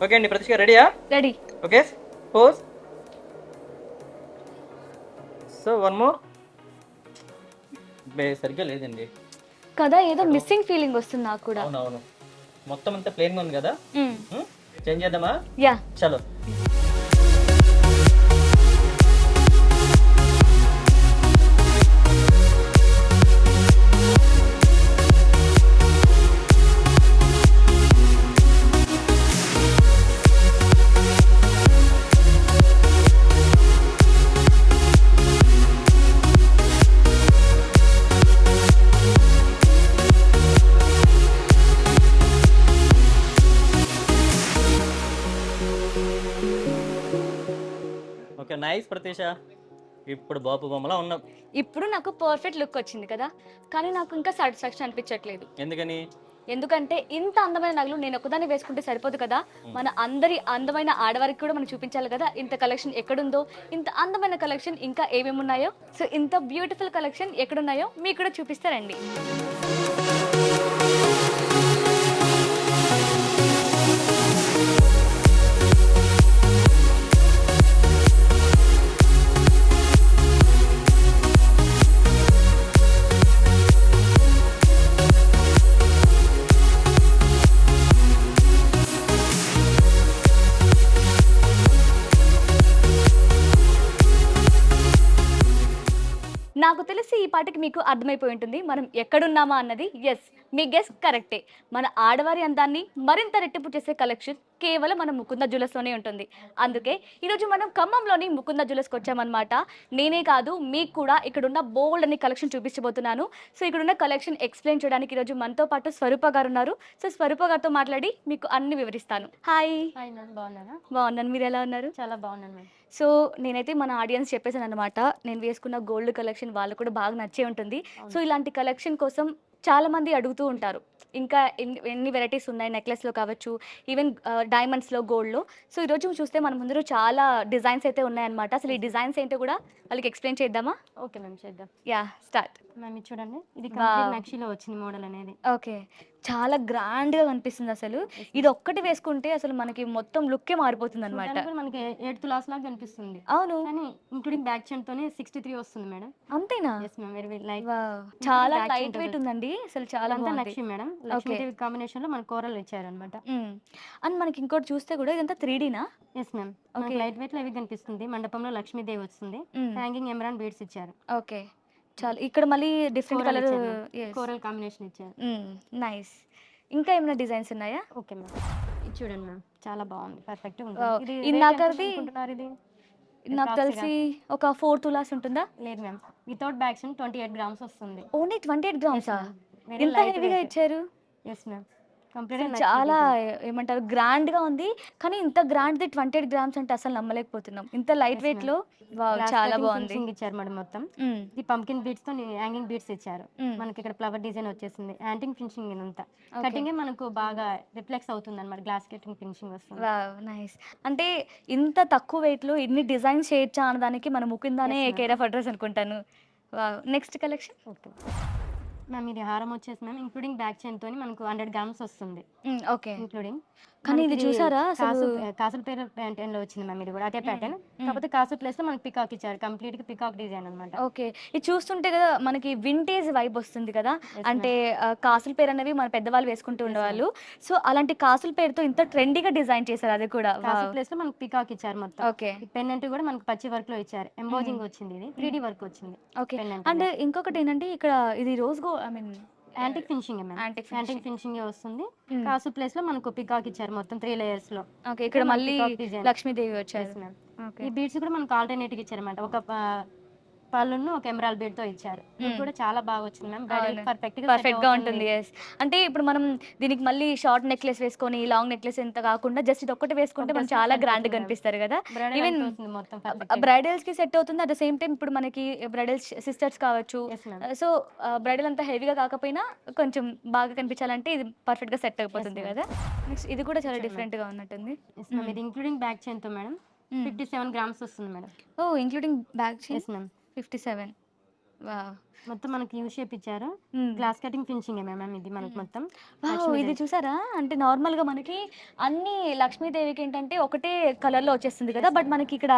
Okay అండి, ప్రతిష్క రెడీయా? Ready. Okay, pose. So one more. సరిగ్గా లేదండి కదా, ఏదో మిస్సింగ్ ఫీలింగ్ వస్తుంది నాకు కూడా. అవునవును, మొత్తం అంతా ప్లేన్గా ఉంది కదా. చేంజ్ చేద్దామా? యా, చలో. Okay, nice Pratisha. ఇప్పుడు బాపు బొమ్మలా ఉన్నాం. ఇప్పుడు నాకు పర్ఫెక్ట్ లుక్ వచ్చింది కదా, కానీ నాకు ఇంకా సాటిస్ఫాక్షన్ అనిపించట్లేదు. ఎందుకని? ఎందుకంటే ఇంత అందమైన నగలు నేను ఒకదాన్ని వేసుకుంటే సరిపోదు కదా, మన అందరి అందమైన ఆడవారికి కూడా మనం చూపించాలి కదా ఇంత కలెక్షన్ ఎక్కడుందో, ఇంత అందమైన కలెక్షన్ ఇంకా ఏమేమి ఉన్నాయో. సో ఇంత బ్యూటిఫుల్ కలెక్షన్ ఎక్కడున్నాయో మీకు కూడా చూపిస్తారండి. నాకు తెలిసి ఈ పాటకి మీకు అర్థమైపోయి ఉంటుంది మనం ఎక్కడున్నామా అన్నది. ఎస్, మీ గెస్ కరెక్టే. మన ఆడవారి అందాన్ని మరింత రెట్టింపు చేసే కలెక్షన్ కేవలం మన ముకుంద జ్యువెలర్స్లోనే ఉంటుంది. అందుకే ఈరోజు మనం ఖమ్మంలోని ముకుంద జ్యువెలర్స్కి వచ్చామన్నమాట. నేనే కాదు, మీకు కూడా ఇక్కడ ఉన్న బోల్డ్ అని కలెక్షన్ చూపించబోతున్నాను. సో ఇక్కడ ఉన్న కలెక్షన్ ఎక్స్ప్లెయిన్ చేయడానికి ఈరోజు మనతో పాటు స్వరూప గారు ఉన్నారు. సో స్వరూప గారితో మాట్లాడి మీకు అన్ని వివరిస్తాను. హాయ్. బాగున్నారా? బాగున్నాను, మీరు ఎలా ఉన్నారు? చాలా బాగున్నాను మేడం. సో నేనైతే మన ఆడియన్స్ చెప్పేసాను అనమాట, నేను వేసుకున్న గోల్డ్ కలెక్షన్ వాళ్ళు కూడా బాగా నచ్చే ఉంటుంది. సో ఇలాంటి కలెక్షన్ కోసం చాలామంది అడుగుతూ ఉంటారు, ఇంకా ఎన్ని వెరైటీస్ ఉన్నాయి నెక్లెస్లో కావచ్చు, ఈవెన్ డైమండ్స్లో, గోల్డ్లో. సో ఈరోజు చూస్తే మన ముందు చాలా డిజైన్స్ అయితే ఉన్నాయన్నమాట. అసలు ఈ డిజైన్స్ ఏంటో కూడా వాళ్ళకి ఎక్స్ప్లెయిన్ చేద్దామా? ఓకే మ్యామ్, చేద్దాం. Yeah, start. మ్యామ్ ఇది చూడండి, ఇది కంప్లీట్ నక్షిలో వచ్చింది మోడల్ అనేది. ఓకే, చాలా గ్రాండ్గా కనిపిస్తుంది. అసలు ఇది ఒక్కటి వేసుకుంటే అసలు మనకి మొత్తం లుక్కే మారిపోతుంది అనమాట. మనకి 8 తులాస్ లాగా కనిపిస్తుంది. అవును, కానీ ఇంక్లూడింగ్ బ్యాక్ చైన్ తోనే 63 వస్తుంది మేడం. అంతేనా? Yes ma'am, very light. చాలా లైట్ వెయిట్ ఉందండి, అసలు చాలా బాగుంది. నక్షి మేడం, లక్ష్మీదేవి కాంబినేషన్ లో మన కోరల్ ఇచ్చారు అనమాట. అండ్ మనకి ఇంకోటి చూస్తే కూడా ఇదంతా 3Dనా? ఎస్ మ్యామ్, లైట్ వెయిట్ లో ఇవి కనిపిస్తుంది. మండపంలో లక్ష్మీదేవి వస్తుంది, హ్యాంగింగ్ ఎమరాన్ బీడ్స్ ఇచ్చారు. ఓకే, చాలా ఇక్కడ మళ్ళీ డిఫరెంట్ కలర్ కోరల్ కాంబినేషన్ ఇచ్చారు. నైస్. ఇంకా ఏమైనా డిజైన్స్ ఉన్నాయా? ఓకే మ్యామ్, ఇది చూడండి మ్యామ్, చాలా బాగుంది, పర్ఫెక్ట్ ఉంది. ఇది నాకు తెలిసి ఒక 4 తులాస్ ఉంటుందా? లేదు మ్యామ్, వితౌట్ బ్యాగ్స్ 28 గ్రామ్స్ వస్తుంది. ఓన్లీ 28 గ్రామ్సా? ఎంత హెవీగా ఇచ్చారు. ఎస్ మ్యామ్, చాలా ఏమంటారు, గ్రాండ్ గా ఉంది. కానీ ఇంత గ్రాండ్ 28 గ్రామ్స్ అంటే అసలు నమ్మలేకపోతున్నాం. ఇంత లైట్ వెయిట్ లో చాలా బాగుంది. ఇచ్చారు మేడం మొత్తం. ఇది పంకిన్ బీడ్స్ తో హ్యాంగింగ్ బీడ్స్ ఇచ్చారు. మనకి ఇక్కడ ఫ్లవర్ డిజైన్ వచ్చేసింది. యాంటింగ్ ఫినిషింగ్ ఇదంతా కటింగ్ మనకు బాగా రిఫ్లెక్స్ అవుతుంది అన్నమాట. గ్లాస్ కటింగ్ ఫినిషింగ్ వస్తుంది. నైస్. అంటే ఇంత తక్కువ వెయిట్ లో ఇన్ని డిజైన్స్ చేయొచ్చా అనడానికి మన ముకుందానే కేర్ ఆఫ్ అడ్రస్ అనుకుంటాను. Next collection. ఓకే మ్యామ్, ఇది హారం వచ్చేసి మ్యామ్ ఇంక్లూడింగ్ బ్యాక్ చైన్ తోని మనకు 100 గ్రామ్స్ వస్తుంది. Okay, including. కానీ ఇది చూసారా కాసుల పేరు ప్యాటర్న్ లో వచ్చింది మ్యామ్. ఇది కూడా అదే ప్యాటర్న్, కాకపోతే కాసు ప్లేస్ లో మనకి పికాక్ ఇచ్చారు. కంప్లీట్ గా పికాక్ డిజైన్ అన్నమాట. ఓకే, ఇది చూస్తుంటే కదా మనకి వింటేజ్ వైబ్ వస్తుంది కదా. అంటే కాసుల పేరు అనేవి మన పెద్దవాళ్ళు వేసుకుంటూ ఉండేవాళ్ళు. సో అలాంటి కాసుల పేరుతో ఇంత ట్రెండీగా డిజైన్ చేశారు. అది కూడా కాసు ప్లేస్ లో మనకి పికాక్ ఇచ్చారు మొత్తం. ఓకే, పెన్నెంట్ కూడా మనకి పచ్చి వర్క్ లో ఇచ్చారు. ఎంబోజింగ్ వచ్చింది, ఇది 3D వర్క్ వచ్చింది. ఓకే, అండ్ ఇంకొకటి ఏంటంటే ఇక్కడ ఇది rose gold, I mean antique finishing antique finishing వస్తుంది. కాసు ప్లేస్ లో మనకు పికాక్ ఇచ్చారు మొత్తం 3 లేయర్స్ లో. ఓకే, ఇక్కడ మళ్ళీ లక్ష్మీదేవి వచ్చారు. ఈ బీడ్స్ కూడా మనకు ఆల్టర్నేట్ గా ఇచ్చారు అన్నమాట. ఒక పళ్ళును ఒక ఎమరాల్డ్ బీడ్ తో ఇచ్చారు. ఇది కూడా చాలా బాగా వచ్చింది మ్యామ్, పర్ఫెక్ట్ గా ఉంటుంది. అంటే ఇప్పుడు మనం దీనికి మళ్ళీ షార్ట్ నెక్లెస్ వేసుకొని లాంగ్ నెక్లెస్ ఎంత కాకుండా జస్ట్ ఇది ఒక్కటి వేసుకుంటే మనం చాలా గ్రాండ్ గా కనిపిస్తారు కదా. ఈవెన్ బ్రైడల్స్ కి సెట్ అవుతుంది. అట్ ద సేమ్ టైం ఇప్పుడు మనకి బ్రైడల్ సిస్టర్స్ కావచ్చు. సో బ్రైడల్ అంతా హెవీగా కాకపోయినా కొంచెం బాగా కనిపించాలంటే ఇది పర్ఫెక్ట్ గా సెట్ అయిపోతుంది కదా. నెక్స్ట్ ఇది కూడా చాలా డిఫరెంట్ గా ఉన్నట్టుంది. ఇది ఇంక్లూడింగ్ బ్యాక్ చైన్ తో మేడం 57 గ్రామ్స్ వస్తుంది మేడం. ఓ, including back chain. Yes ma'am, 57. Wow. మొత్తం మనకి యూ షేప్ ఇచ్చారు. మ్మ్. గ్లాస్ కటింగ్ ఫినిషింగ్ మ్యామ్ ఇది మనకి మొత్తం. వావ్! ఇది చూసారా? అంటే నార్మల్‌గా మనకి అన్ని లక్ష్మీదేవికి ఏంటంటే ఒకటే కలర్‌లో వచ్చేస్తుంది కదా! బట్ మనకి ఇక్కడ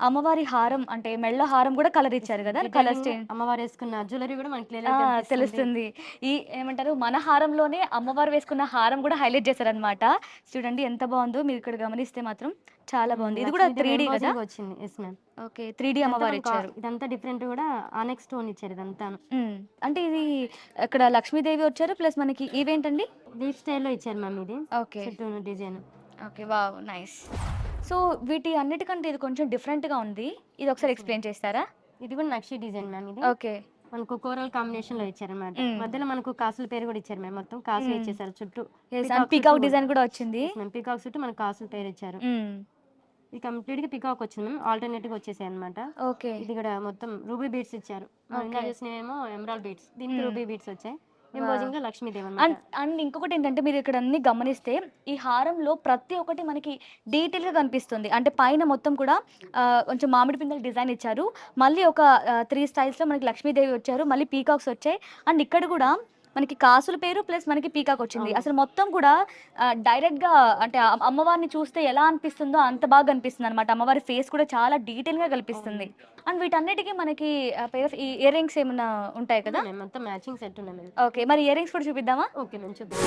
అమ్మవారి హారం అంటే మెడలో హారం కూడా కలర్ ఇచ్చారు కదా! కలర్ డీటెయిలింగ్ అమ్మవారు వేసుకున్న జ్యువెలరీ కూడా మనకి క్లియర్ గా తెలుస్తుంది. ఈ ఏమంటారు మన హారంలోనే అమ్మవారు వేసుకున్న హారం కూడా హైలైట్ చేశారనమాట. చూడండి ఎంత బాగుందో, మీరు ఇక్కడ గమనిస్తే మాత్రం చాలా బాగుంది. ఇది కూడా 3D కదా? వచ్చింది. Yes ma'am. ఓకే, 3D అమ్మవారు ఇచ్చారు. ఇదంతా డిఫరెంట్ కూడా ఆనెక్స్ స్టోన్ ఇచ్చారు ఇదంతా. అంటే ఇది ఇక్కడ లక్ష్మీదేవి వచ్చారు ప్లస్ మనకి ఇవేంటండి లీఫ్ స్టైల్లో ఇచ్చారు మ్యామ్ ఇది. ఓకే చుట్టూ design. Okay, wow, nice. So వీటి అన్నిటికంటే ఇది కొంచెం డిఫరెంట్గా ఉంది. ఇది ఒకసారి ఎక్స్ప్లెయిన్ చేస్తారా? ఇది కూడా నక్షి డిజైన్ మ్యామ్ ఇది. ఓకే. మనకు కోరల్ కాంబినేషన్ లో ఇచ్చారు అన్నమాట. మధ్యలో మనకు కాసుల పేరు కూడా ఇచ్చారు మ్యామ్. మొత్తం కాసులు ఇచ్చేసారు చుట్టూ. పీకాక్ డిజైన్ కూడా వచ్చింది. పీకాక్ చుట్టూ మనకు కాసుల పేరు ఇచ్చారు. ఇది కంప్లీట్ గా పీకాక్ వచ్చింది మ్యామ్. ఆల్టర్నేటివ్ గా వచ్చేసాయి అనమాట. ఓకే. ఇది కూడా మొత్తం రూబీ బీడ్స్ ఇచ్చారు. చూసినేమో ఎమరాల్డ్ బీడ్స్, దీనికి రూబీ బీడ్స్ వచ్చాయి. ఎంబోజింగ్ గా లక్ష్మీదేవి అన్నమాట. అండ్ ఇంకొకటి ఏంటంటే మీరు ఇక్కడ అన్ని గమనిస్తే ఈ హారంలో ప్రతి ఒక్కటి మనకి డీటెయిల్ గా కనిపిస్తుంది. అంటే పైన మొత్తం కూడా కొంచెం మామిడి పిందెల డిజైన్ ఇచ్చారు. మళ్ళీ ఒక 3 స్టైల్స్ లో మనకి లక్ష్మీదేవి వచ్చారు, మళ్ళీ పీకాక్స్ వచ్చాయి. అండ్ ఇక్కడ కూడా మనకి కాసుల పేరు ప్లస్ మనకి పీకాక్ వచ్చింది. అసలు మొత్తం కూడా డైరెక్ట్ గా అంటే అమ్మవారిని చూస్తే ఎలా అనిపిస్తుందో అంత బాగా అనిపిస్తుంది అనమాట. అమ్మవారి ఫేస్ కూడా చాలా డీటెయిల్ గా కనిపిస్తుంది. అండ్ వీటన్నిటికీ మనకి ఈ ఇయర్ రింగ్స్ ఏమైనా ఉంటాయి కదా? మొత్తం మ్యాచింగ్ సెట్ ఉన్నాయి. ఓకే, మరి ఇయర్ రింగ్స్ కూడా చూపిద్దామా? ఓకే నేను చూద్దాం.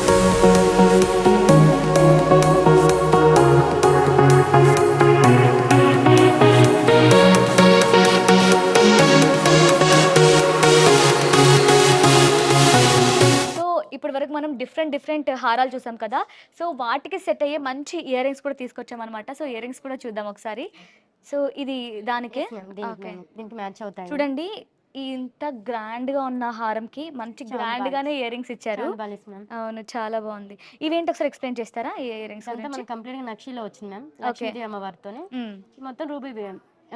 ఇప్పటి వరకు మనం డిఫరెంట్ హారాలు చూసాం కదా. సో వాటికి సెట్ అయ్యే మంచి ఇయర్ రింగ్స్ కూడా తీసుకొచ్చాం అనమాట. సో ఇయర్ రింగ్స్ కూడా చూద్దాం ఒకసారి. సో ఇది దానికే దీనికి మ్యాచ్ అవుతాయి. చూడండి, ఇంత గ్రాండ్ గా ఉన్న హారంకి మంచి గ్రాండ్ గానే ఇయర్ రింగ్స్ ఇచ్చారు. అవును, చాలా బాగుంది. ఇవేంటి ఒకసారి ఎక్స్ప్లెయిన్ చేస్తారా? ఈ ఇయర్ రింగ్స్ కంప్లీట్ గా నక్షిలో వచ్చింది మ్యామ్. లక్ష్మీదేవి అమ్మవారితోనే మొత్తం రూబీ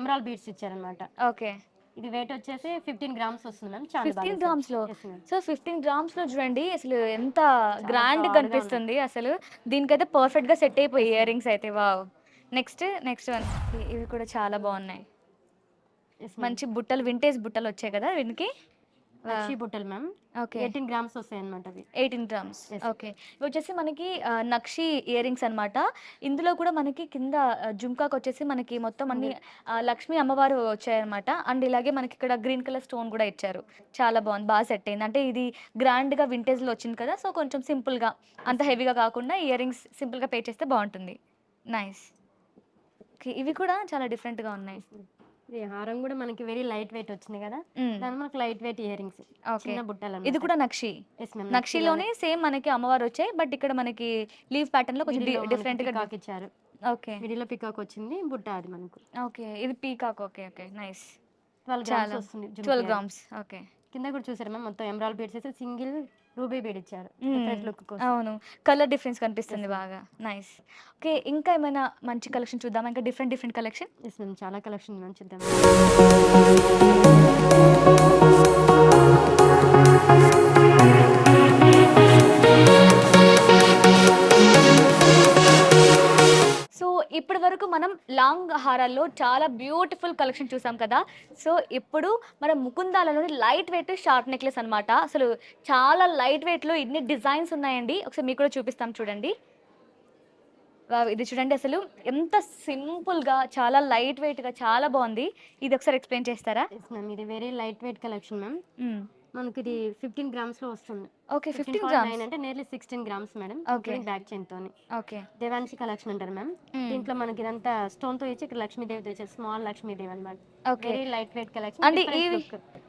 ఎమరాల్డ్ బీడ్స్ ఇచ్చారనమాట. ఓకే. ఇది వెయిట్ వచ్చేసి 15 గ్రామ్స్ వస్తుంది మ్యామ్. 15 గ్రామ్స్ లో. సో 15 గ్రామ్స్ లో చూడండి అసలు ఎంత గ్రాండ్ కనిపిస్తుంది. అసలు దీనికైతే పర్ఫెక్ట్ గా సెట్ అయిపోయి ఇయర్ రింగ్స్ అయితే. వావ్. నెక్స్ట్ వన్, ఇవి కూడా చాలా బాగున్నాయి. మంచి బుట్టలు, వింటేజ్ బుట్టలు వచ్చాయి కదా వీనికి. నక్షి బుట్టలు మ్యామ్. ఓకే. 18 గ్రామ్స్ వస్తాయి అన్నమాట అవి. 18 గ్రామ్స్. ఓకే. ఇవి వచ్చేసి మనకి నక్షి ఇయర్ రింగ్స్ అనమాట. ఇందులో కూడా మనకి కింద జుంకాకు వచ్చేసి మనకి మొత్తం అన్ని లక్ష్మీ అమ్మవారు వచ్చాయన్నమాట. అండ్ ఇలాగే మనకి ఇక్కడ గ్రీన్ కలర్ స్టోన్ కూడా ఇచ్చారు. చాలా బాగుంది, బాగా సెట్ అయింది. అంటే ఇది గ్రాండ్ గా వింటేజ్ లో వచ్చింది కదా, సో కొంచెం సింపుల్ గా, అంత హెవీగా కాకుండా ఇయర్ రింగ్స్ సింపుల్ గా పే చేస్తే బాగుంటుంది. నైస్. ఓకే, ఇవి కూడా చాలా డిఫరెంట్ గా ఉన్నాయి. ఈ హారం కూడా మనకి వెరీ లైట్ వెయిట్ వచ్చింది కదా, దాని మనకి లైట్ వెయిట్ ఇయర్ రింగ్స్, చిన్న బుట్టలు. ఇది కూడా నక్షి. నక్షిలోనే సేమ్ మనకి అమ్మవారు వచ్చాయి, బట్ ఇక్కడ మనకి లీవ్ ప్యాటర్న్ లో కొంచెం డిఫరెంట్ గా ఇచ్చారు. ఓకే. మిడిల్ పీకాక్ వచ్చింది, బుట్ట అది మనకు. ఓకే, ఇది peacock. Okay okay, nice. 12 grams వస్తుంది. 12 గ్రామ్స్. ఓకే. కింద కూడా చూసారు మ్యామ్, మొత్తం ఎమరాల్డ్ బీడ్స్ అయితే సింగిల్ రూబీ బీడ్ ఇచ్చారు. అవును, కలర్ డిఫరెన్స్ కనిపిస్తుంది బాగా. నైస్. ఓకే, ఇంకా ఏమైనా మంచి కలెక్షన్ చూద్దాం, ఇంకా డిఫరెంట్ కలెక్షన్. ఎస్ మ్యామ్, చాలా కలెక్షన్ చూద్దాం. ఇప్పటి వరకు మనం లాంగ్ హారాల్లో చాలా బ్యూటిఫుల్ కలెక్షన్ చూసాం కదా. సో ఇప్పుడు మనం ముకుందాలలోని లైట్ వెయిట్ షార్ట్ నెక్లెస్ అనమాట. అసలు చాలా లైట్ వెయిట్లో ఇన్ని డిజైన్స్ ఉన్నాయండి. ఒకసారి మీకు కూడా చూపిస్తాం చూడండి. ఇది చూడండి, అసలు ఎంత సింపుల్గా, చాలా లైట్ వెయిట్గా, చాలా బాగుంది. ఇది ఒకసారి ఎక్స్ప్లెయిన్ చేస్తారా? ఇది very light weight collection ma'am. మనకి ఇది 15 గ్రామ్స్ లో వస్తుంది. ఓకే, 15 గ్రామ్స్ అంటే nearly 16 grams madam. Okay, back chain తోని. ఓకే, దేవాన్షి కలెక్షన్ అంటారు మ్యామ్. దీంట్లో మనకి ఇదంతా స్టోన్ తో ఇచ్చి ఇక్కడ లక్ష్మీదేవి తెచ్చారు, స్మాల్ లక్ష్మీదేవి అన్నమాట. Okay, very light weight collection.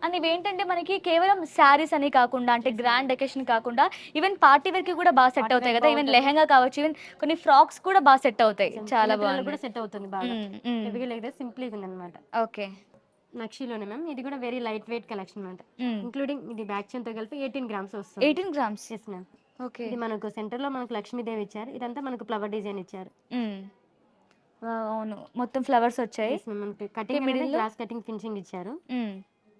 And ఇవేంటంటే మనకి కేవలం శారీస్ అని కాకుండా, అంటే గ్రాండ్ డెకరేషన్ కాకుండా, ఈవెన్ పార్టీ వేర్ కి కూడా బాగా సెట్ అవుతాయి కదా. ఈవెన్ లెహంగా కావచ్చు, ఈవెన్ కొన్ని ఫ్రాక్స్ కూడా బాగా సెట్ అవుతాయి. చాలా బాగుంది, కూడా సెట్ అవుతుంది బాగా. హెవీగా లేదు, సింపుల్ గా ఉంది అన్నమాట. ఓకే, నక్షిలోనే మ్యామ్. ఇది కూడా వెరీ లైట్ వెయిట్ కలెక్షన్ అన్నమాట. ఇంక్లూడింగ్ ఇది బ్యాక్ చైన్ తో కలిపి 18 గ్రామ్స్ వస్తుంది. 18 గ్రామ్స్. Yes ma'am. ఓకే, ఇది మనకు సెంటర్ లో మనకు లక్ష్మీదేవి ఇచ్చారు. ఇదంతా మనకు ఫ్లవర్ డిజైన్ ఇచ్చారు. అవును, మొత్తం ఫ్లవర్స్ వచ్చాయి. మనకి కటింగ్ గ్లాస్ కటింగ్ ఫినిషింగ్ ఇచ్చారు.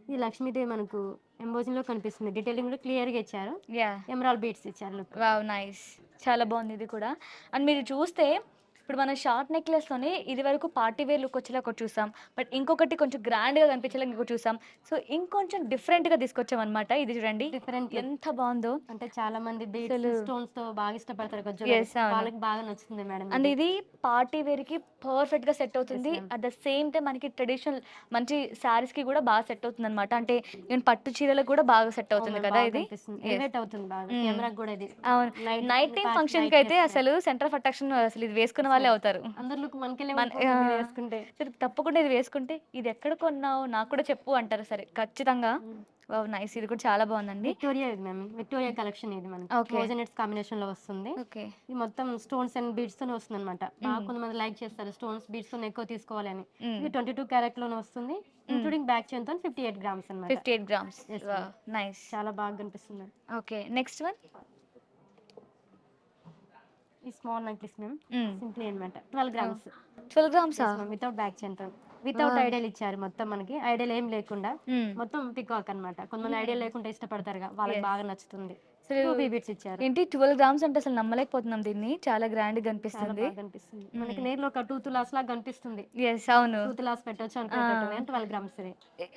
ఇది లక్ష్మీదేవి మనకు ఎంబోజింగ్ లో కనిపిస్తుంది. డీటెయిలింగ్ కూడా క్లియర్ గా ఇచ్చారు. ఎమరాల్డ్ బీడ్స్ ఇచ్చారు. వావ్, నైస్, చాలా బాగుంది ఇది కూడా. అండ్ మీరు చూస్తే ఇప్పుడు మనం షార్ట్ నెక్లెస్‌లోనే ఇదివరకు పార్టీ వేర్ లుక్ వచ్చేలా ఒకటి చూసాం. బట్ ఇంకొకటి కొంచెం గ్రాండ్‌గా కనిపించేలా ఇంకొకటి చూసాం. సో, ఇంకొంచెం డిఫరెంట్‌గా తీసుకొచ్చామన్నమాట. ఇది చూడండి డిఫరెంట్ ఎంత బావుందో. అంటే చాలా మంది బీడ్స్ అసలు స్టోన్స్ తో బాగా ఇష్టపడతారు కదా జ్యువెలరీ. యెస్. అవును. వాళ్ళకి బాగా నచ్చుతుంది మేడం అండ్ ఇది. ఇది పార్టీ వేర్‌కి పర్ఫెక్ట్‌గా సెట్ అవుతుంది. ma'am. At the same time మనకి ట్రెడిషనల్ మంచి శారీస్‌కి కూడా బాగా సెట్ అవుతుందన్నమాట. అంటే ఈవెన్ పట్టు చీరలకు కూడా బాగా సెట్ అవుతుంది అవును, కదా బాగా ఇది. కనిపిస్తుంది. Yes. ఎలివేట్ అవుతుంది బాగా. మ్మ్. కెమెరాకి కూడా ఇది అవును. నైట్ టైమ్ ఫంక్షన్‌కి అయితే అసలు సెంటర్ ఆఫ్ అట్రాక్షన్ అసలు ఇది వేసుకున్న వాళ్ళే అవుతారు. అందరి లుక్ మనకెళ్ళే మన ఉండిపోతుంది ఇది వేసుకుంటే. సరే తప్పకుండా ఇది వేసుకుంటే ఇది ఎక్కడ కొన్నావు నాకు కూడా చెప్పు అంటారు. సరే ఖచ్చితంగా. వావ్ నైస్, ఇది కూడా చాలా బాగుందండి. విక్టోరియా ఇది మ్యామ్, విక్టోరియా కలెక్షన్ ఇది మనకి Okay. మోజనెట్స్ కాంబినేషన్ లో వస్తుంది. ఓకే. ఇది మొత్తం స్టోన్స్ అండ్ బీడ్స్ తోనే వస్తుంది అనమాట. బాగా కొంతమంది లైక్ చేస్తారు స్టోన్స్ బీడ్స్ తో ఎక్కువ తీసుకోవాలి అని. ఇది 22 క్యారెట్ లోనే వస్తుంది, ఇంక్లూడింగ్ బ్యాక్ చైన్ తో 58 గ్రామ్స్ అన్నమాట. 58 గ్రామ్స్. Yes, wow nice. చాలా బాగా కనిపిస్తుంది. Okay next one. ఈ స్మాల్ నెక్లెస్ మ్యామ్ సింప్లీ అనమాట 12 గ్రామ్స్ 12 గ్రామ్సా? వితౌట్ బ్యాక్ చైన్ తో, వితౌట్ ఐడియల్ ఇచ్చారు మొత్తం మనకి. ఐడియల్ ఏం లేకుండా మొత్తం పికాక్ అన్నమాట. కొంతమంది ఐడియల్ లేకుండా ఇష్టపడతారుగా, వాళ్ళకి బాగా నచ్చుతుంది. అసలు రూబీ బీడ్స్ ఇచ్చారు. ఏంటి 12 గ్రామ్స్ అంటే అసలు నమ్మలేకపోతున్నాం దీన్ని. చాలా గ్రాండ్ గా చాలా కనిపిస్తుంది. బాగా కనిపిస్తుంది మనకి. నేరులో ఒక 2 తులాస్ లాగా కనిపిస్తుంది. ఎస్ అవును. 2 తులాస్ పెట్టొచ్చు అనుకునేటట్టు 12 గ్రామ్స్ ఇది.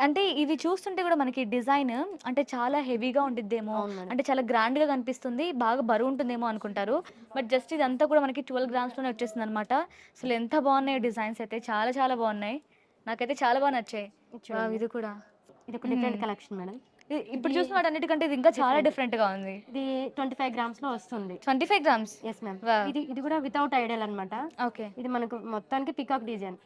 అంటే ఇవి చూస్తుంటే కూడా మనకి డిజైన్ అంటే చాలా హెవీగా ఉండిద్దేమో, అవును మేడం. అంటే చాలా గ్రాండ్ గా కనిపిస్తుంది, బాగా బరువు ఉంటుందేమో అనుకుంటారు. బట్ జస్ట్ ఇదంతా కూడా మనకి 12 గ్రామ్స్ లోనే వచ్చేస్తుంది అనమాట. అసలు ఎంత బాగున్నాయి డిజైన్స్ అయితే, చాలా చాలా బాగున్నాయి. నాకైతే చాలా బాగా నచ్చాయి. వావ్, ఇది కూడా ఇది ఒక డిఫరెంట్ కలెక్షన్ మేడం. ఇప్పుడు చూసిన వాటి అన్నిటికంటే ఇది ఇంకా చాలా డిఫరెంట్ గా ఉంది. ఇది 25 గ్రామ్స్ లో వస్తుంది. 25 గ్రామ్స్. Yes ma'am. Wow. ఇది కూడా వితౌట్ ఐడియల్ అన్నమాట. ఓకే. ఇది మనకు మొత్తానికి పికాక్ డిజైన్,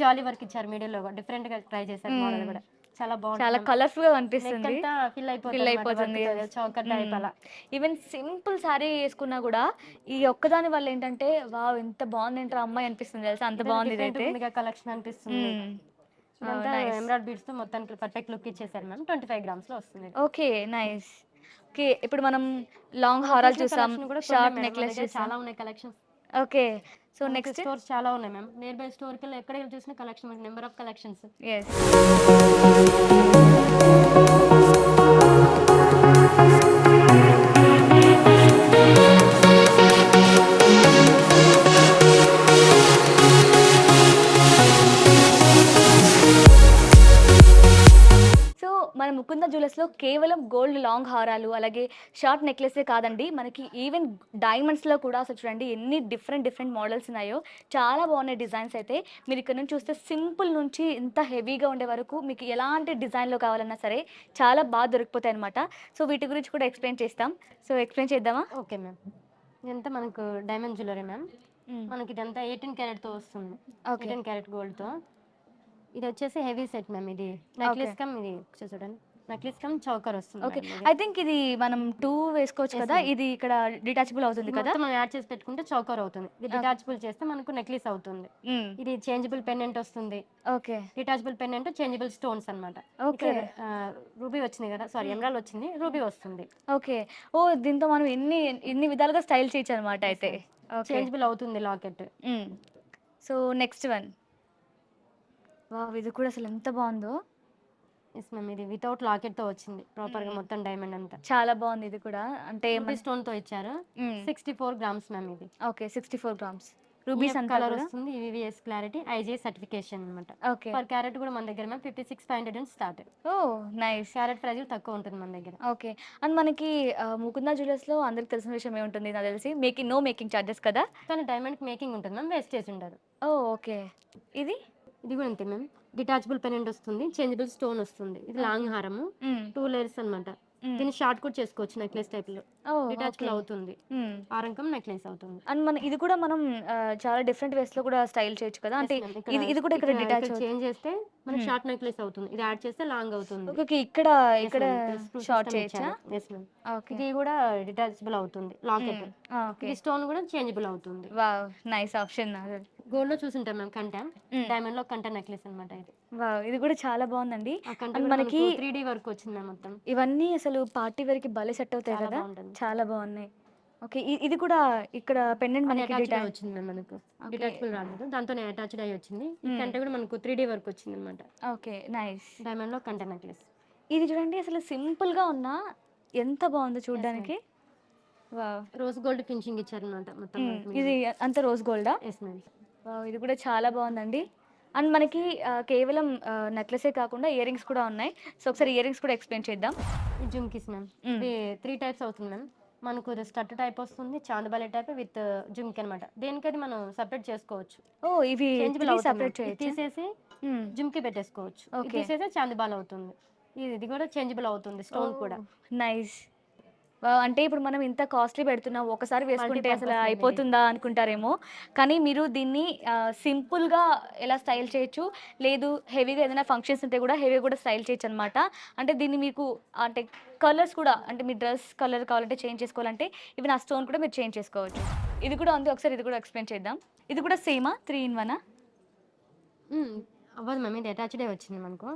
జాలీ వర్క్ ఇచ్చారు మిడిల్ లో. డిఫరెంట్ గా ట్రై చేశారు మోడల్ కూడా. చాలా బాగుంది. చాలా కలర్ఫుల్ గా కనిపిస్తుంది. అంతా ఫిల్ అయిపోతుంది చౌకర్ టైప్ అలా. ఈవెన్ సింపుల్ శారీ వేసుకున్నా కూడా ఈ ఒక్కదాని వల్ల ఏంటంటే వావ్ ఎంత బాగుంది ఏంటో అమ్మాయి అనిపిస్తుంది తెలుసా, అంత బాగుంది ఇదైతే. కలెక్షన్ అనిపిస్తుంది. ఇదంతా ఎమరాల్డ్ బీడ్స్ తో మొత్తానికి పర్ఫెక్ట్ లుక్ ఇచ్చేసారు మ్యామ్. 25 గ్రామ్స్ లో వస్తుంది. Okay nice. ఓకే ఇప్పుడు మనం లాంగ్ హారాలు చూసాం, షార్ట్ నెక్లెస్ చాలా ఉన్నాయి collections. Okay so next stores చాలా ఉన్నాయి మ్యామ్. నియర్ బై స్టోర్ కి ఎక్కడ చూసిన collection, number of collections. Yes. So మన ముకుంద జ్యువెలర్స్లో కేవలం గోల్డ్ లాంగ్ హారాలు అలాగే షార్ట్ నెక్లెసే కాదండి, మనకి ఈవెన్ డైమండ్స్లో కూడా అసలు చూడండి ఎన్ని డిఫరెంట్ డిఫరెంట్ మోడల్స్ ఉన్నాయో. చాలా బాగున్నాయి డిజైన్స్ అయితే. మీరు ఇక్కడ నుంచి చూస్తే సింపుల్ నుంచి ఇంత హెవీగా ఉండే వరకు మీకు ఎలాంటి డిజైన్లో కావాలన్నా సరే చాలా బాగా దొరికిపోతాయి అనమాట. సో వీటి గురించి కూడా ఎక్స్ప్లెయిన్ చేస్తాం. సో ఎక్స్ప్లెయిన్ చేద్దామా? Okay ma'am. ఇదంతా మనకు డైమండ్ జ్యువెలరీ మ్యామ్. మనకి ఇదంతా 18 క్యారెట్ తో వస్తుంది. 18 క్యారెట్ గోల్డ్ తో. ఇది వచ్చేసి హెవీ సెట్ మ్యామ్. ఇది నెక్లెస్ కమ్, ఇది చూడండి నెక్లెస్ కమ్ చౌకర్ వస్తుంది. ఓకే ఐ థింక్ ఇది మనం 2 వేసుకోవచ్చు కదా. ఇది ఇక్కడ డిటాచబుల్ అవుతుంది కదా. మనం యాడ్ చేసి పెట్టుకుంటే చౌకర్ అవుతుంది. ఇది డిటాచబుల్ చేస్తే మనకు నెక్లెస్ అవుతుంది. ఇది చేంజబుల్ పెండెంట్ వస్తుంది. Okay. Detachable pendant, changeable stones అన్నమాట. ఓకే. రూబీ వచ్చింది కదా, సారీ ఎమరాల్డ్ వచ్చింది, రూబీ వస్తుంది. ఓకే. ఓ దీంతో మనం ఎన్ని విధాలుగా స్టైల్ చేయొచ్చు అనమాట అయితే. చేంజబుల్ అవుతుంది locket. So next one. Wow ఇది కూడా అసలు ఎంత బాగుందో. Yes ma'am. ఇది వితౌట్ లాకెట్ తో వచ్చింది, ప్రాపర్ గా మొత్తం డైమండ్ అంతా. చాలా బాగుంది ఇది కూడా. అంటే స్టోన్ తో ఇచ్చారు. 64 గ్రామ్స్ మ్యామ్ ఇది. Okay 64 grams. రూబీస్ అంతా కలర్ వస్తుంది, వివిఎస్ క్లారిటీ, ఐజే సర్టిఫికేషన్ అన్నమాట. ఓకే. పర్ క్యారెట్ కూడా మన దగ్గర మ్యామ్ 56,500 నుంచి స్టార్ట్. ఓ నైస్. క్యారెట్ ప్రైస్ తక్కువ ఉంటుంది మన దగ్గర. ఓకే. అండ్ మనకి ముకుంద జ్యువెలర్స్ లో అందరికి తెలిసిన విషయం ఏముంటుంది నాకు తెలిసి, మేకింగ్ చార్జెస్ కదా. కానీ డైమండ్ మేకింగ్ ఉంటుంది మ్యామ్, వేస్టేజ్ ఉండదు. ఓ ఓకే. ఇది కూడా అంతే మ్యామ్. డిటాచబుల్ పెండెంట్ వస్తుంది, చేంజబుల్ స్టోన్ వస్తుంది. ఇది లాంగ్ హారము, 2 లేయర్స్ అన్నమాట. దీన్ని షార్ట్ కూడా చేసుకోవచ్చు నెక్లెస్ టైప్ లో. డిటాచబుల్ అవుతుంది, ఆరంకం నెక్లెస్ అవుతుంది. అండ్ మన ఇది కూడా మనం చాలా డిఫరెంట్ వేస్ లో కూడా స్టైల్ చేయొచ్చు కదా. అంటే ఇది కూడా ఇక్కడ డిటాచ్ చేంజ్ చేస్తే మనకి షార్ట్ నెక్లెస్ అవుతుంది. ఇది యాడ్ చేస్తే లాంగ్ అవుతుంది. ఓకే ఇక్కడ షార్ట్ చేయొచ్చా? Yes ma'am. ఇది కూడా డిటాచబుల్ అవుతుంది, లాకెట్. ఈ స్టోన్ కూడా చేంజబుల్ అవుతుంది. Wow nice option. గోల్డ్ లో చూసుంటాం మ్యామ్ కంట, డైమండ్ లో కంట నెక్లెస్ అన్నమాట ఇది. వావ్ ఇది కూడా చాలా బాగుందండి. మనకి 3D వర్క్ వచ్చింది మ్యామ్ మొత్తం. ఇవన్నీ అసలు పార్టీ వేర్ కి భలే సెట్ అవుతాయి కదా, చాలా బాగున్నాయి. ఓకే ఇది కూడా ఇక్కడ పెండెంట్ మనకి వచ్చింది మ్యామ్. మనకు డిటాచబుల్ రాలేదు, దాంతోనే అటాచ్డ్ అయ్యి వచ్చింది. కంట కూడా మనకు 3D వర్క్ వచ్చింది అన్నమాట. Okay nice. డైమండ్ లో కంట నెక్లెస్. ఇది చూడండి అసలు సింపుల్ గా ఉన్నా ఎంత బాగుందో చూడడానికి. వావ్. రోజ్ గోల్డ్ ఫినిషింగ్ ఇచ్చారనమాట మొత్తం. ఇది అంత రోజ్ గోల్డా? Yes ma'am. వావ్, ఇది కూడా చాలా బాగుందండి. అండ్ మనకి కేవలం నెక్లెసే కాకుండా ఇయర్ రింగ్స్ కూడా ఉన్నాయి. సో ఒకసారి ఇయర్ రింగ్స్ కూడా ఎక్స్ప్లెయిన్ చేద్దాం. ఈ జుమ్కీస్ మ్యామ్, ఇది 3 టైప్స్ అవుతుంది మ్యామ్. మనకు స్కర్ట్ టైప్ వస్తుంది, చాందబాలి టైప్ విత్ జుమ్కీ అనమాట. దేనికది మనం సపరేట్ చేసుకోవచ్చు. ఓ, ఇవి చేంజబుల్ సెపరేట్ అవుతుంది. చేయొచ్చు. తీసేసి జుమ్కీ పెట్టేసుకోవచ్చు. ఇది తీసేసి చాందబాల్ అవుతుంది. ఇది కూడా చేంజబుల్ అవుతుంది, స్టోన్ కూడా. నైస్. అంటే ఇప్పుడు మనం ఇంత కాస్ట్లీ పెడుతున్నాం, ఒకసారి వేసుకుంటే అసలు Multi-purpose అయిపోతుందా అనుకుంటారేమో, కానీ మీరు దీన్ని సింపుల్గా ఎలా స్టైల్ చేయొచ్చు, లేదు హెవీగా ఏదైనా ఫంక్షన్స్ ఉంటే కూడా హెవీగా కూడా స్టైల్ చేయొచ్చు అనమాట. అంటే దీన్ని మీకు అంటే కలర్స్ కూడా, అంటే మీ డ్రెస్ కలర్ కావాలంటే చేంజ్ చేసుకోవాలంటే ఇవి నా స్టోన్ కూడా మీరు చేంజ్ చేసుకోవచ్చు. ఇది కూడా ఉంది, ఒకసారి ఇది కూడా ఎక్స్ప్లెయిన్ చేద్దాం. ఇది కూడా సేమా 3 in 1? అవ్వదు మ్యామ్, ఇది అటాచ్డే వచ్చింది మనకు.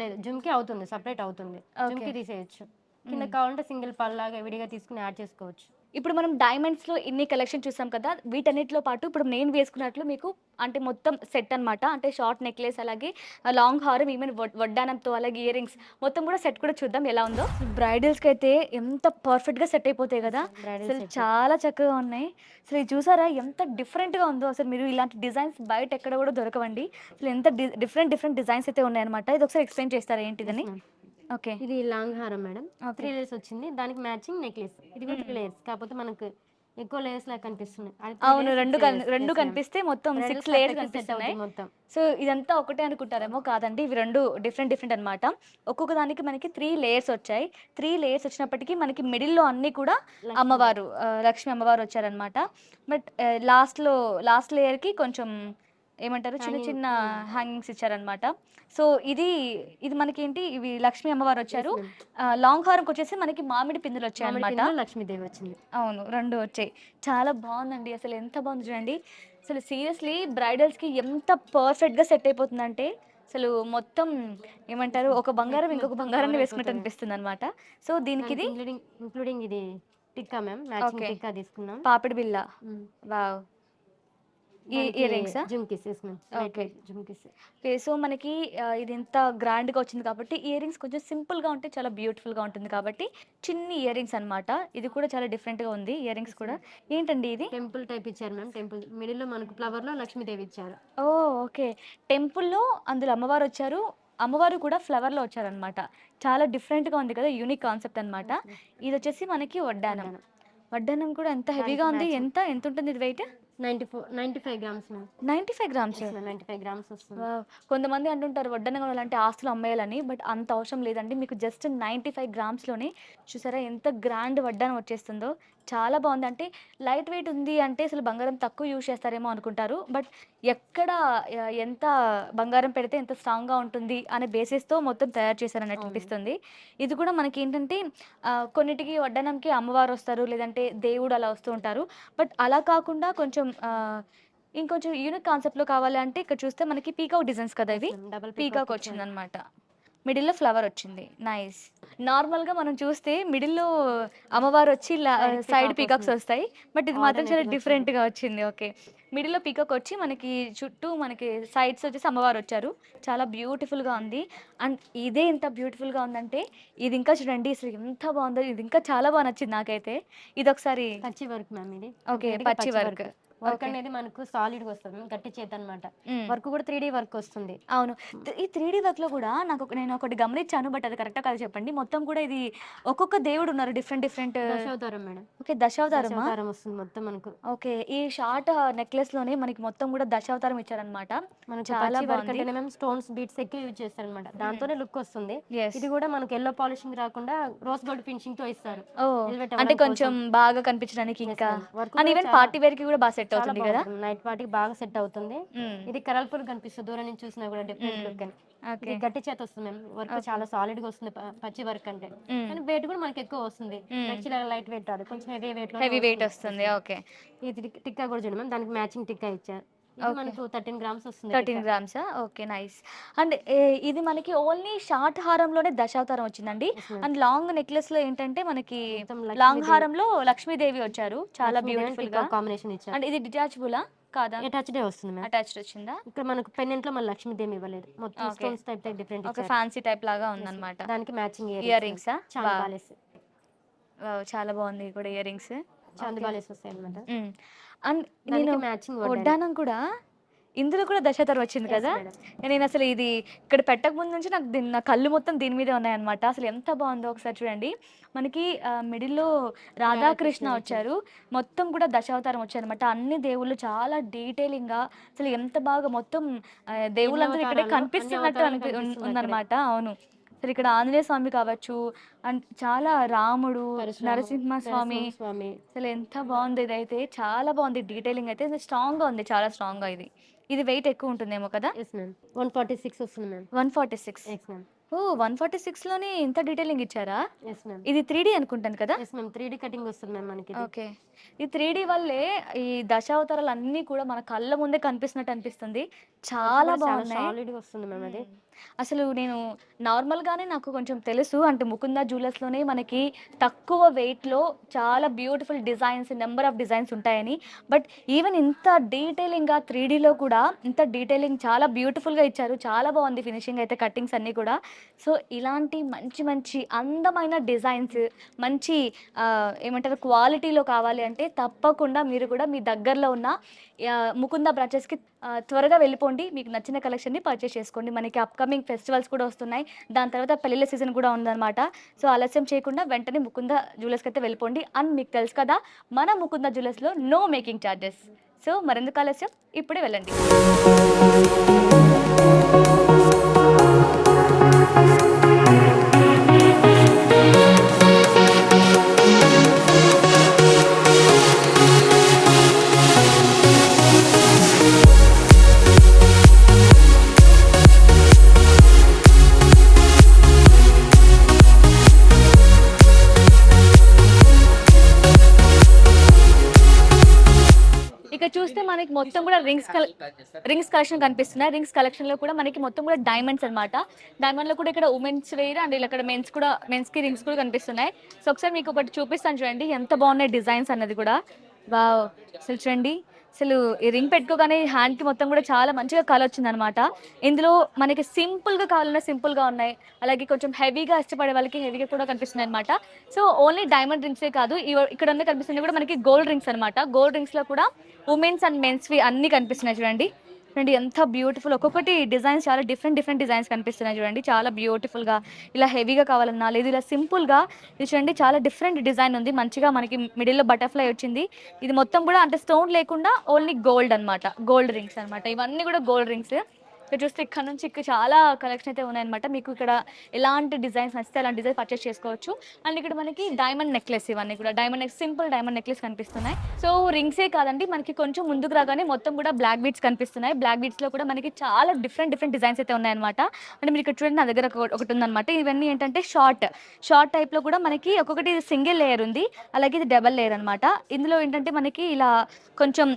లేదు, జుమ్కీ అవుతుంది, సపరేట్ అవుతుంది. జుమ్కీ తీసేయచ్చు. కింద కావాలంటే సింగిల్ పల్లాగా విడిగా తీసుకుని యాడ్ చేసుకోవచ్చు. ఇప్పుడు మనం డైమండ్స్లో ఇన్ని కలెక్షన్ చూసాం కదా, వీటన్నిటిలో పాటు ఇప్పుడు నేను వేసుకున్నట్లు మీకు అంటే మొత్తం సెట్ అనమాట. అంటే షార్ట్ నెక్లెస్, అలాగే లాంగ్ హారం, ఈవెన్ వడ్డానంతో, అలాగే ఇయర్ రింగ్స్ మొత్తం కూడా సెట్ కూడా చూద్దాం ఎలా ఉందో. బ్రైడల్స్కి అయితే ఎంత పర్ఫెక్ట్గా సెట్ అయిపోతాయి కదా, అసలు చాలా చక్కగా ఉన్నాయి. అసలు ఇది చూసారా ఎంత డిఫరెంట్గా ఉందో. అసలు మీరు ఇలాంటి డిజైన్స్ బయట ఎక్కడ కూడా దొరకవండి. అసలు ఎంత డిఫరెంట్ డిజైన్స్ అయితే ఉన్నాయన్నమాట. ఇది ఒకసారి ఎక్స్ప్లెయిన్ చేస్తారా ఏంటిదని? ఓకే, ఇది లాంగ్ హారం మేడం, 3 లేయర్స్ వచ్చింది. దానికి మ్యాచింగ్ నెక్లెస్. ఇది కూడా 3 లేయర్స్, కాకపోతే మనకు ఎక్కువ లేయర్స్ లాగా కనిపిస్తుంది. అవును, రెండు కనిపిస్తే మొత్తం 6 లేయర్స్ కనిపిస్తున్నాయి మొత్తం. సో ఇదంతా ఒకటే అనుకుంటారేమో, కాదండి, ఇవి రెండు డిఫరెంట్ అనమాట. ఒక్కొక్క దానికి మనకి 3 లేయర్స్ వచ్చాయి. 3 లేయర్స్ వచ్చినప్పటికీ మనకి మిడిల్లో అన్ని కూడా అమ్మవారు, లక్ష్మీ అమ్మవారు వచ్చారనమాట. బట్ లాస్ట్ లేయర్కి కొంచెం ఏమంటారు, చిన్న చిన్న హ్యాంగింగ్స్ ఇచ్చారనమాట. సో ఇది మనకి ఏంటి, ఇవి లక్ష్మీ అమ్మవారు వచ్చారు. లాంగ్ హారంకి వచ్చేసి మనకి మామిడి పిందులు వచ్చాయి అనమాట. లక్ష్మీదేవి వచ్చింది. అవును, 2 వచ్చాయి. చాలా బాగుందండి, అసలు ఎంత బాగుంది చూడండి. అసలు సీరియస్లీ బ్రైడల్స్కి ఎంత పర్ఫెక్ట్గా సెట్ అయిపోతుందంటే అసలు మొత్తం ఏమంటారు, ఒక బంగారం ఇంకొక బంగారాన్ని వేసుకున్నట్టు అనిపిస్తుంది అనమాట. సో దీనికి ఇది ఇంక్లూడింగ్ ఇది టిక్కా మ్యామ్, మ్యాచింగ్ టిక్కా తీసుకున్నాం. పాపిడి బిల్ల. వావ్. ఇయర్ రింగ్సా? జుమ్కీస్. ఓకే, జుమ్కీస్. ఓకే. సో మనకి ఇది ఇంత గ్రాండ్గా వచ్చింది కాబట్టి ఇయర్ రింగ్స్ కొంచెం సింపుల్గా ఉంటే చాలా బ్యూటిఫుల్గా ఉంటుంది కాబట్టి చిన్ని ఇయర్ రింగ్స్ అనమాట. ఇది కూడా చాలా డిఫరెంట్గా ఉంది. ఇయర్ రింగ్స్ కూడా ఏంటండి ఇది? టెంపుల్ టైప్ ఇచ్చారు మ్యామ్. టెంపుల్ మిడిల్లో మనకు ఫ్లవర్లో లక్ష్మీదేవి ఇచ్చారు. ఓ ఓకే, టెంపుల్లో అందులో అమ్మవారు వచ్చారు, అమ్మవారు కూడా ఫ్లవర్లో వచ్చారనమాట. చాలా డిఫరెంట్గా ఉంది కదా, యూనిక్ కాన్సెప్ట్ అనమాట. ఇది వచ్చేసి మనకి వడ్డానం కూడా ఎంత హెవీగా ఉంది. ఎంత ఉంటుంది ఇది weight? 95 grams ma'am. 95 grams. 95 grams వస్తుంది. కొంతమంది అంటుంటారు వడ్డానం కొనాలంటే ఆస్తులు అమ్మేయాలని, బట్ అంత అవసరం లేదండి. మీకు జస్ట్ 95 గ్రామ్స్లోనే చూసారా ఎంత గ్రాండ్ వడ్డానం వచ్చేస్తుందో. చాలా బాగుంది. అంటే లైట్ వెయిట్ ఉంది అంటే అసలు బంగారం తక్కువ యూజ్ చేస్తారేమో అనుకుంటారు, బట్ ఎక్కడ ఎంత బంగారం పెడితే ఎంత స్ట్రాంగ్గా ఉంటుంది అనే బేసిస్తో మొత్తం తయారు చేశారన్నట్టు అనిపిస్తుంది. ఇది కూడా మనకి ఏంటంటే కొన్నిటికి వడ్డానంకి అమ్మవారు వస్తారు, లేదంటే దేవుడు అలా వస్తూ ఉంటారు. బట్ అలా కాకుండా కొంచెం ఇంకొంచెం యూనిక్ కాన్సెప్ట్లో కావాలి అంటే ఇక్కడ చూస్తే మనకి పీకాక్ డిజైన్స్ కదా, ఇవి పీకాక్ వచ్చిందనమాట. మిడిల్లో ఫ్లవర్ వచ్చింది. నైస్. నార్మల్గా మనం చూస్తే మిడిల్లో అమ్మవారు వచ్చి సైడ్ పీకాక్స్ వస్తాయి, బట్ ఇది మాత్రం చాలా డిఫరెంట్గా వచ్చింది. ఓకే, మిడిల్లో పీకాక్ వచ్చి మనకి చుట్టూ మనకి సైడ్స్ వచ్చేసి అమ్మవారు వచ్చారు. చాలా బ్యూటిఫుల్గా ఉంది. అండ్ ఇదే ఎంత బ్యూటిఫుల్గా ఉందంటే ఇది ఇంకా చూడండి అసలు ఎంత బాగుందో. ఇది ఇంకా చాలా బాగా నచ్చింది నాకైతే. ఇది ఒకసారి పచ్చి వర్క్ మ్యామ్ ఇది. ఓకే, పచ్చి వర్క్. వర్క్ అనేది మనకు సాలిడ్ గా వస్తుంది, గట్టి చేత అన్నమాట. వర్క్ కూడా 3D వర్క్ వస్తుంది. అవును, ఈ 3D వర్క్ లో కూడా నేను ఒకటి గమనించాను, బట్ అది కరెక్టా కాదు చెప్పండి. మొత్తం కూడా ఇది ఒక్కొక్క దేవుడు ఉన్నారు, different Dasavatharam madam. Okay, Dasavatharam వస్తుంది మొత్తం మనకు. ఓకే, ఈ షార్ట్ నెక్లెస్ లోనే మనకి మొత్తం కూడా దశావతారం ఇచ్చారనమాట. చాలా బాగుంది. మేము స్టోన్స్ బీట్స్ ఎక్కువ యూజ్ చేస్తారనమాట, దాంతోనే లుక్ వస్తుంది. ఇది కూడా మనకు ఎల్లో పాలిషింగ్ రాకుండా రోజ్ గోల్డ్ ఫినిషింగ్ తో ఇస్తారు. అంటే కొంచెం బాగా కనిపించడానికి, ఇంకా ఈవెన్ పార్టీ వేర్ కి కూడా బాగా సెట్ అవుతుంది కదా, నైట్ పార్టీకి బాగా సెట్ అవుతుంది. ఇది కలర్ఫుల్ కనిపిస్తుంది, దూరం నుంచి చూసినా కూడా డిఫరెంట్ లుక్ అని. ఇది గట్టి చేత వస్తుంది మేము, వర్క్ చాలా సాలిడ్ గా వస్తుంది పచ్చి వర్క్ అంటే. కానీ వెయిట్ కూడా మనకి ఎక్కువ వస్తుంది, లైట్ వెయిట్ రాదు, కొంచెం హెవీ వెయిట్ వస్తుంది. ఓకే, ఇది టిక్కా కూడా చూడండి మ్యామ్, దానికి మ్యాచింగ్ టిక్కా ఇచ్చారు. మనకు 13 గ్రామ్స్ వస్తుంది. 13 గ్రామ్స్. Okay, nice. అండ్ ఇది మనకి ఓన్లీ షార్ట్ హారంలోనే దశావతారం వచ్చిందండి. అండ్ లాంగ్ నెక్లెస్ లో ఏంటంటే మనకి లాంగ్ హారంలో లక్ష్మీదేవి వచ్చారు, చాలా బ్యూటిఫుల్ గా కాంబినేషన్ ఇచ్చారు. అండ్ ఇది డిటాచబులా కాదా? అటాచ్డ్ వస్తుంది. అటాచ్డ్ వచ్చిందా? ఇక్కడ మనకు పెండెంట్ లో మళ్ళీ లక్ష్మీదేవి ఇవ్వలేదు, మొత్తం స్టోన్స్ టైప్ డిఫరెంట్. ఒక ఫ్యాన్సీ టైప్ లాగా ఉందన్నమాట. దానికి మ్యాచింగ్ ఇయర్ రింగ్స్. చాలా బాగుంది ఇది కూడా ఇయర్ రింగ్స్. చాందిబాలేసి వస్తాయి అనమాట. అండ్ నేను దానికి మ్యాచింగ్ వడ్డానం కూడా ఇందులో కూడా దశావతారం వచ్చింది కదా. మేడం. నేను అసలు ఇది ఇక్కడ పెట్టక ముందు నుంచి నాకు నా కళ్ళు మొత్తం దీని మీదే ఉన్నాయన్నమాట. అసలు ఎంత బాగుందో ఒకసారి చూడండి. మనకి మిడిల్లో రాధాకృష్ణ వచ్చారు, మొత్తం కూడా దశావతారం వచ్చారనమాట. అన్ని దేవుళ్ళు చాలా డీటెయిలింగ్గా అసలు ఎంత బాగా మొత్తం దేవుళ్ళందరూ ఇక్కడే కనిపిస్తున్నట్టు ఉందన్నమాట. అవును, అసలు ఇక్కడ ఆంజనేయ స్వామి కావచ్చు, అండ్ చాలా రాముడు, నరసింహ స్వామి, అసలు ఎంత బాగుంది. ఇదైతే చాలా బాగుంది, డీటెయిలింగ్ అయితే స్ట్రాంగ్ గా ఉంది, చాలా స్ట్రాంగ్ గా. ఇది వెయిట్ ఎక్కువ ఉంటుందేమో కదా. 146 వస్తుంది మ్యామ్. 146. ఓ 146 లోనే ఇంత డీటెయిలింగ్ ఇచ్చారా. ఇది 3D అనుకుంటాను కదా. 3D కటింగ్ వస్తుంది మ్యామ్ మనకి. ఓకే, ఈ 3D వల్లే ఈ దశావతారాలు అన్నీ కూడా మన కళ్ళ ముందే కనిపిస్తున్నట్టు అనిపిస్తుంది. చాలా బాగున్నాయి. సాలిడ్ గా వస్తుంది మ్యామ్ అది. అసలు నేను నార్మల్గానే నాకు కొంచెం తెలుసు అంటే ముకుంద జ్యువెలర్స్లోనే మనకి తక్కువ వెయిట్లో చాలా beautiful designs, number of designs ఉంటాయని. బట్ ఈవెన్ ఇంత డీటెయిలింగ్గా 3Dలో కూడా ఇంత డీటెయిలింగ్ చాలా బ్యూటిఫుల్గా ఇచ్చారు. చాలా బాగుంది ఫినిషింగ్ అయితే, కట్టింగ్స్ అన్నీ కూడా. సో ఇలాంటి మంచి మంచి అందమైన డిజైన్స్, మంచి ఏమంటారు క్వాలిటీలో కావాలి అంటే తప్పకుండా మీరు కూడా మీ దగ్గరలో ఉన్న ముకుంద బ్రాంచెస్కి త్వరగా వెళ్ళిపోండి. మీకు నచ్చిన కలెక్షన్ని పర్చేస్ చేసుకోండి. మనకి అప్కమింగ్ ఫెస్టివల్స్ కూడా వస్తున్నాయి, దాని తర్వాత పెళ్ళిళ్ళ సీజన్ కూడా ఉందన్నమాట. సో ఆలస్యం చేయకుండా వెంటనే ముకుంద జ్యువెలర్స్కి అయితే వెళ్ళిపోండి. అండ్ మీకు తెలుసు కదా మన ముకుంద జ్యువెలర్స్లో నో మేకింగ్ ఛార్జెస్. సో మరెందుకు ఆలస్యం, ఇప్పుడే వెళ్ళండి. ఇక్కడ చూస్తే మనకి మొత్తం కూడా రింగ్స్ కలెక్షన్ కనిపిస్తున్నాయి. రింగ్స్ కలెక్షన్ లో కూడా మనకి మొత్తం కూడా డైమండ్స్ అనమాట. డైమండ్ లో కూడా ఇక్కడ ఉమెన్స్ వేర్ అండ్ ఇక్కడ మెన్స్ కి రింగ్స్ కూడా కనిపిస్తున్నాయి. సో ఒకసారి మీకు ఒకటి చూపిస్తాను చూడండి, ఎంత బాగున్నాయి డిజైన్స్ అన్నది కూడా. వావ్, అసలు చూడండి, అసలు ఈ రింగ్ పెట్టుకోగానే హ్యాండ్ కి మొత్తం కూడా చాలా మంచిగా కలర్ వచ్చింది అనమాట. ఇందులో మనకి సింపుల్ గా కావాలన్నా సింపుల్ గా ఉన్నాయి, అలాగే కొంచెం హెవీగా ఇష్టపడే వాళ్ళకి హెవీగా కూడా కనిపిస్తున్నాయి అనమాట. సో ఓన్లీ డైమండ్ రింగ్సే కాదు, ఇక్కడ ఉన్న కనిపిస్తుంది కూడా మనకి గోల్డ్ రింగ్స్ అనమాట. గోల్డ్ రింగ్స్ లో కూడా ఉమెన్స్ అండ్ మెన్స్వి అన్ని కనిపిస్తున్నాయి చూడండి. చూడండి ఎంత బ్యూటిఫుల్, ఒక్కొక్కటి డిజైన్స్ చాలా డిఫరెంట్ డిజైన్స్ కనిపిస్తున్నాయి చూడండి. చాలా బ్యూటిఫుల్గా ఇలా హెవీగా కావాలన్నా లేదు ఇలా సింపుల్గా, ఇది చూడండి చాలా డిఫరెంట్ డిజైన్ ఉంది. మంచిగా మనకి మిడిల్లో బటర్ఫ్లై వచ్చింది. ఇది మొత్తం కూడా అంటే స్టోన్ లేకుండా ఓన్లీ గోల్డ్ అనమాట, గోల్డ్ రింగ్స్ అనమాట. ఇవన్నీ కూడా గోల్డ్ రింగ్స్. ఇక్కడ చూస్తే ఇక్కడ నుంచి ఇక్కడ చాలా కలెక్షన్ అయితే ఉన్నాయన్నమాట. మీకు ఇక్కడ ఎలాంటి డిజైన్స్ నచ్చితే అలాంటి డిజైన్ పర్చేస్ చేసుకోవచ్చు. అండ్ ఇక్కడ మనకి డైమండ్ నెక్లెస్, ఇవన్నీ కూడా సింపుల్ డైమండ్ నెక్లెస్ కనిపిస్తున్నాయి. సో రింగ్సే కాదండి, మనకి కొంచెం ముందుకు రాగానే మొత్తం కూడా బ్లాక్ బీడ్స్ కనిపిస్తున్నాయి. బ్లాక్ బీడ్స్ లో కూడా మనకి చాలా డిఫరెంట్ డిజైన్స్ అయితే ఉన్నాయన్నమాట. అంటే మీరు ఇక్కడ చూడండి, నా దగ్గర ఒకటి ఉందన్నమాట. ఇవన్నీ ఏంటంటే షార్ట్ టైప్ లో కూడా మనకి ఒక్కొక్కటి సింగిల్ లేయర్ ఉంది, అలాగే ఇది డబల్ లేయర్ అనమాట. ఇందులో ఏంటంటే మనకి ఇలా కొంచెం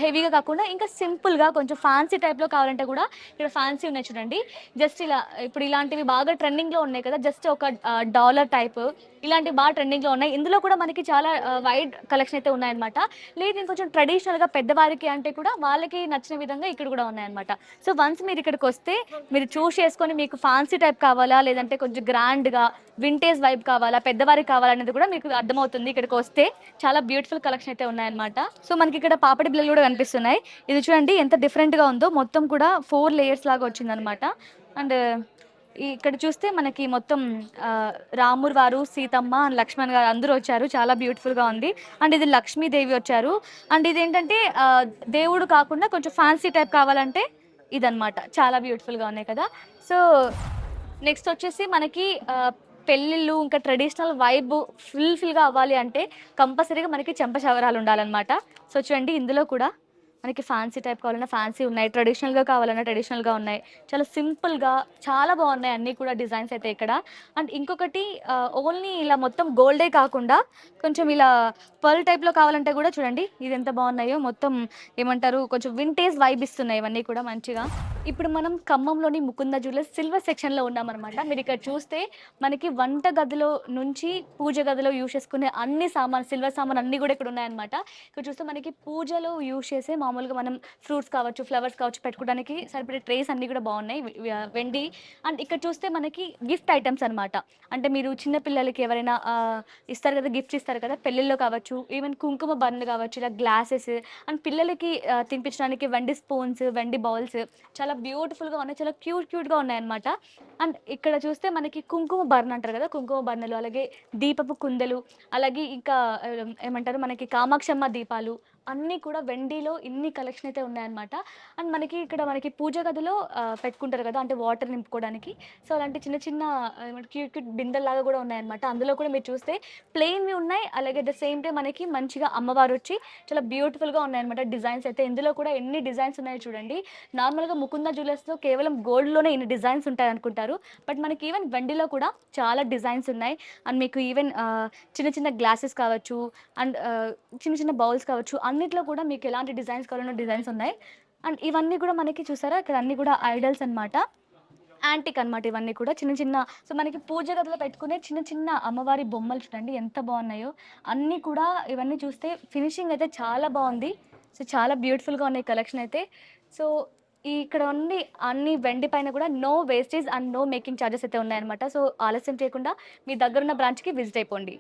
హెవీగా కాకుండా ఇంకా సింపుల్ గా కొంచెం ఫ్యాన్సీ టైప్ లో కావాలంటే కూడా ఇక్కడ ఫ్యాన్సీ ఉన్నాయి చూడండి. జస్ట్ ఇలా ఇప్పుడు ఇలాంటివి బాగా ట్రెండింగ్ లో ఉన్నాయి కదా, జస్ట్ ఒక డాలర్ టైప్ ఇలాంటివి బాగా ట్రెండింగ్ లో ఉన్నాయి. ఇందులో కూడా మనకి చాలా వైడ్ కలెక్షన్ అయితే ఉన్నాయన్నమాట. లేదు ఇంకొంచెం ట్రెడిషనల్ గా పెద్దవారికి అంటే కూడా వాళ్ళకి నచ్చిన విధంగా ఇక్కడ కూడా ఉన్నాయన్నమాట. సో వన్స్ మీరు ఇక్కడికి వస్తే మీరు చూస్ చేసుకొని మీకు ఫ్యాన్సీ టైప్ కావాలా, లేదంటే కొంచెం గ్రాండ్ గా వింటేజ్ వైబ్ కావాలా, పెద్దవారికి కావాలనేది కూడా మీకు అర్థమవుతుంది. ఇక్కడికి వస్తే చాలా బ్యూటిఫుల్ కలెక్షన్ అయితే ఉన్నాయన్నమాట. సో మనకి ఇక్కడ పాపడి బిల్లలు కూడా కనిపిస్తున్నాయి. ఇది చూడండి ఎంత డిఫరెంట్ గా ఉందో, మొత్తం కూడా 4 లేయర్స్ లాగా వచ్చిందనమాట. అండ్ ఇక్కడ చూస్తే మనకి మొత్తం రాముడు వారు, సీతమ్మ అండ్ లక్ష్మణ్ గారు అందరూ వచ్చారు. చాలా బ్యూటిఫుల్గా ఉంది. అండ్ ఇది లక్ష్మీదేవి వచ్చారు. అండ్ ఇదేంటంటే దేవుడు కాకుండా కొంచెం ఫ్యాన్సీ టైప్ కావాలంటే ఇదనమాట. చాలా బ్యూటిఫుల్గా ఉన్నాయి కదా. సో నెక్స్ట్ వచ్చేసి మనకి పెళ్ళిళ్ళు ఇంకా ట్రెడిషనల్ వైబ్ ఫుల్ఫిల్గా అవ్వాలి అంటే కంపల్సరీగా మనకి చెంపశవరాలు ఉండాలన్నమాట. సో చూడండి ఇందులో కూడా మనకి ఫ్యాన్సీ టైప్ కావాలన్నా ఫ్యాన్సీ ఉన్నాయి, ట్రెడిషనల్గా కావాలన్నా ట్రెడిషనల్గా ఉన్నాయి. చాలా సింపుల్గా చాలా బాగున్నాయి అన్నీ కూడా డిజైన్స్ అయితే ఇక్కడ. అండ్ ఇంకొకటి ఓన్లీ ఇలా మొత్తం గోల్డే కాకుండా కొంచెం ఇలా పర్ల్ టైప్లో కావాలంటే కూడా చూడండి ఇది ఎంత బాగున్నాయో. మొత్తం ఏమంటారు కొంచెం వింటేజ్ వైబ్ ఇస్తున్నాయి ఇవన్నీ కూడా మంచిగా. ఇప్పుడు మనం ఖమ్మంలోని ముకుంద జ్యువెలర్స్ సిల్వర్ సెక్షన్లో ఉన్నామన్నమాట. మీరు ఇక్కడ చూస్తే మనకి వంట గదిలో నుంచి పూజ గదిలో యూజ్ చేసుకునే అన్ని సామాన్ సిల్వర్ సామాన్ అన్నీ కూడా ఇక్కడ ఉన్నాయన్నమాట. ఇక్కడ చూస్తే మనకి పూజలో యూజ్ చేసే మామూలుగా మనం ఫ్రూట్స్ కావచ్చు, ఫ్లవర్స్ కావచ్చు పెట్టుకోవడానికి సరిపడే ట్రేస్ అన్నీ కూడా బాగున్నాయి వెండి. అండ్ ఇక్కడ చూస్తే మనకి గిఫ్ట్ ఐటమ్స్ అనమాట. అంటే మీరు చిన్న పిల్లలకి ఎవరైనా ఇస్తారు కదా, గిఫ్ట్స్ ఇస్తారు కదా పెళ్ళిళ్ళలో కావచ్చు, ఈవెన్ కుంకుమ బన్ను కావచ్చు, ఇలా గ్లాసెస్ అండ్ పిల్లలకి తినిపించడానికి వెండి స్పూన్స్, వెండి బౌల్స్ చాలా బ్యూటిఫుల్గా ఉన్నాయి, చాలా క్యూట్గా ఉన్నాయన్నమాట. అండ్ ఇక్కడ చూస్తే మనకి కుంకుమ బర్న్ అంటారు కదా, కుంకుమ బర్ణలు, అలాగే దీపపు కుందెలు, అలాగే ఇంకా ఏమంటారు మనకి కామాక్షమ్మ దీపాలు అన్నీ కూడా వెండిలో ఇన్ని కలెక్షన్ అయితే ఉన్నాయన్నమాట. అండ్ మనకి ఇక్కడ మనకి పూజ గదిలో పెట్టుకుంటారు కదా, అంటే వాటర్ నింపుకోవడానికి. సో అలాంటి చిన్న చిన్న క్యూట్ క్యూట్ బిందెల్లాగా కూడా ఉన్నాయన్నమాట. అందులో కూడా మీరు చూస్తే ప్లెయిన్వి ఉన్నాయి, అలాగే ద సేమ్ టైం మనకి మంచిగా అమ్మవారు వచ్చి చాలా బ్యూటిఫుల్గా ఉన్నాయన్నమాట. డిజైన్స్ అయితే ఇందులో కూడా ఎన్ని డిజైన్స్ ఉన్నాయో చూడండి. నార్మల్గా ముకుంద జ్యువెలర్స్లో కేవలం గోల్డ్లోనే ఇన్ని డిజైన్స్ ఉంటాయి అనుకుంటారు, బట్ మనకి ఈవెన్ వెండిలో కూడా చాలా డిజైన్స్ ఉన్నాయి. అండ్ మీకు ఈవెన్ చిన్న చిన్న గ్లాసెస్ కావచ్చు, అండ్ చిన్న చిన్న బౌల్స్ కావచ్చు, అన్నిట్లో కూడా మీకు ఎలాంటి డిజైన్స్ కావాలన్న డిజైన్స్ ఉన్నాయి. అండ్ ఇవన్నీ కూడా మనకి చూసారా ఇక్కడ అన్నీ కూడా ఐడల్స్ అనమాట, యాంటిక్ అనమాట ఇవన్నీ కూడా చిన్న చిన్న. సో మనకి పూజ గదిలో పెట్టుకునే చిన్న చిన్న అమ్మవారి బొమ్మలు చూడండి ఎంత బాగున్నాయో. అన్నీ కూడా ఇవన్నీ చూస్తే ఫినిషింగ్ అయితే చాలా బాగుంది. సో చాలా బ్యూటిఫుల్గా ఉన్నాయి కలెక్షన్ అయితే. సో ఇక్కడ ఉండి అన్ని వెండి పైన కూడా no wastage and no making charges అయితే ఉన్నాయన్నమాట. సో ఆలస్యం చేయకుండా మీ దగ్గరున్న బ్రాంచ్కి విజిట్ అయిపోండి.